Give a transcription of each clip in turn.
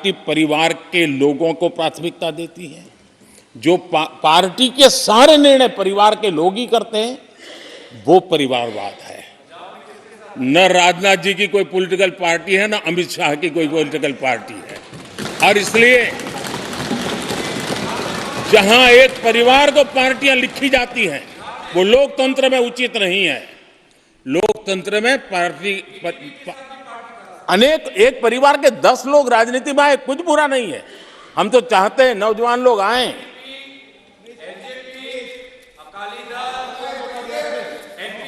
परिवार के लोगों को प्राथमिकता देती है। जो पार्टी के सारे निर्णय परिवार के लोग ही करते हैं, वो परिवारवाद है। न राजनाथ जी की कोई पॉलिटिकल पार्टी है, न अमित शाह की कोई पॉलिटिकल पार्टी है। और इसलिए जहां एक परिवार को पार्टियां लिखी जाती हैं, वो लोकतंत्र में उचित नहीं है। लोकतंत्र में अनेक एक परिवार के 10 लोग राजनीति में आए, कुछ बुरा नहीं है। हम तो चाहते हैं नौजवान लोग आए।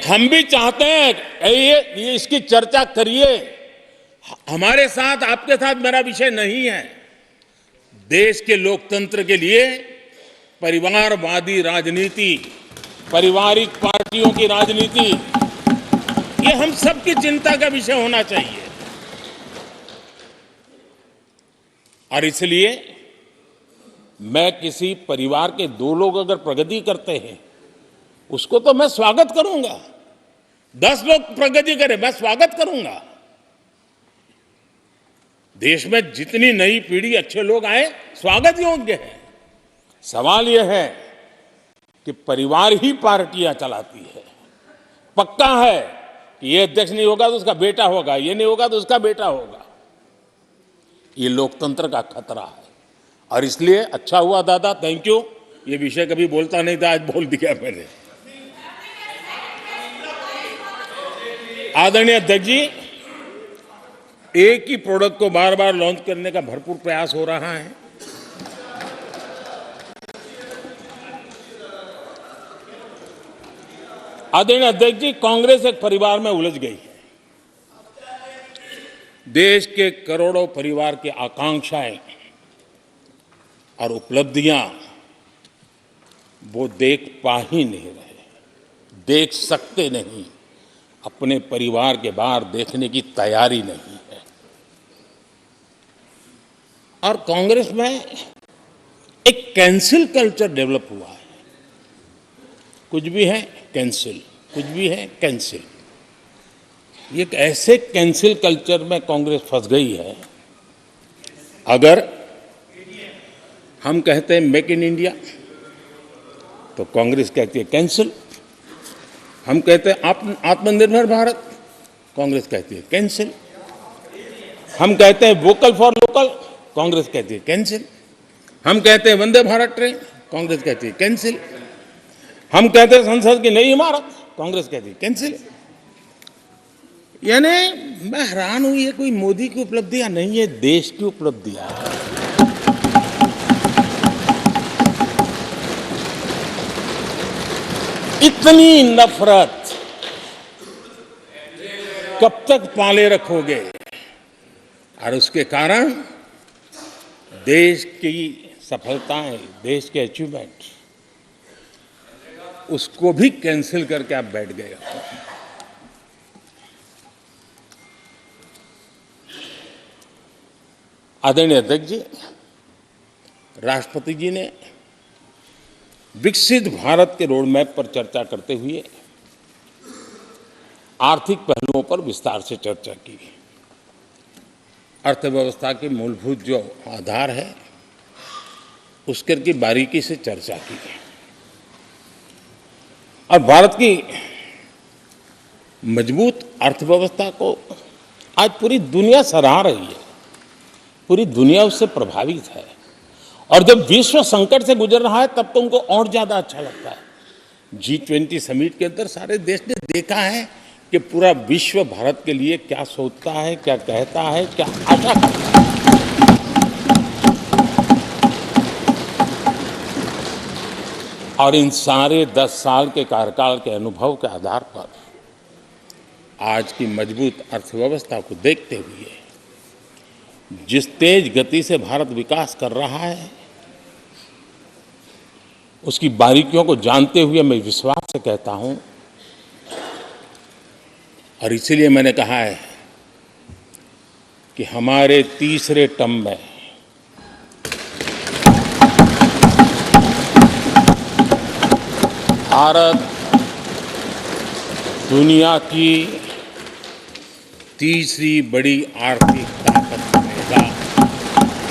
हम भी चाहते हैं ये इसकी चर्चा करिए। हमारे साथ, आपके साथ मेरा विषय नहीं है। देश के लोकतंत्र के लिए परिवारवादी राजनीति, पारिवारिक पार्टियों की राजनीति, ये हम सबकी चिंता का विषय होना चाहिए। और इसलिए मैं किसी परिवार के 2 लोग अगर प्रगति करते हैं, उसको तो मैं स्वागत करूंगा। 10 लोग प्रगति करें, मैं स्वागत करूंगा। देश में जितनी नई पीढ़ी अच्छे लोग आए, स्वागत योग्य है। सवाल यह है कि परिवार ही पार्टियां चलाती है। पक्का है कि ये अध्यक्ष नहीं होगा तो उसका बेटा होगा, ये नहीं होगा तो उसका बेटा होगा। ये लोकतंत्र का खतरा है। और इसलिए अच्छा हुआ दादा, थैंक यू। ये विषय कभी बोलता नहीं था, आज बोल दिया मैंने। आदरणीय अध्यक्ष जी, एक ही प्रोडक्ट को बार बार लॉन्च करने का भरपूर प्रयास हो रहा है। आदरणीय अध्यक्ष जी, कांग्रेस एक परिवार में उलझ गई है। देश के करोड़ों परिवार की आकांक्षाएं और उपलब्धियां वो देख पा ही नहीं रहे, देख सकते नहीं। अपने परिवार के बाहर देखने की तैयारी नहीं है। और कांग्रेस में एक कैंसिल कल्चर डेवलप हुआ है। कुछ भी है कैंसिल, कुछ भी है कैंसिल। ये एक ऐसे कैंसिल कल्चर में कांग्रेस फंस गई है। अगर हम कहते हैं मेक इन इंडिया, तो कांग्रेस कहती है कैंसिल। हम कहते हैं आत्मनिर्भर भारत, कांग्रेस कहती है कैंसिल। हम कहते हैं वोकल फॉर लोकल, कांग्रेस कहती है कैंसिल। हम कहते हैं वंदे भारत ट्रेन, कांग्रेस कहती है कैंसिल। हम कहते हैं संसद की नई इमारत, कांग्रेस कहती है कैंसिल। यानी मैं हैरान हूं, ये कोई मोदी की उपलब्धियां नहीं है, देश की उपलब्धियां है। इतनी नफरत कब तक पाले रखोगे? और उसके कारण देश की सफलताएं, देश के अचीवमेंट, उसको भी कैंसिल करके आप बैठ गए हो। आदरणीय अध्यक्ष जी, राष्ट्रपति जी ने विकसित भारत के रोड मैप पर चर्चा करते हुए आर्थिक पहलुओं पर विस्तार से चर्चा की। अर्थव्यवस्था के मूलभूत जो आधार है, उसके की बारीकी से चर्चा की। और भारत की मजबूत अर्थव्यवस्था को आज पूरी दुनिया सराह रही है, पूरी दुनिया उससे प्रभावित है। और जब विश्व संकट से गुजर रहा है, तब तो उनको और ज्यादा अच्छा लगता है। G20 समिट के अंदर सारे देश ने देखा है कि पूरा विश्व भारत के लिए क्या सोचता है, क्या कहता है, क्या आशा करता है। और इन सारे 10 साल के कार्यकाल के अनुभव के आधार पर आज की मजबूत अर्थव्यवस्था को देखते हुए, जिस तेज गति से भारत विकास कर रहा है, उसकी बारीकियों को जानते हुए मैं विश्वास से कहता हूं, और इसीलिए मैंने कहा है कि हमारे तीसरे टर्म में भारत दुनिया की तीसरी बड़ी आर्थिक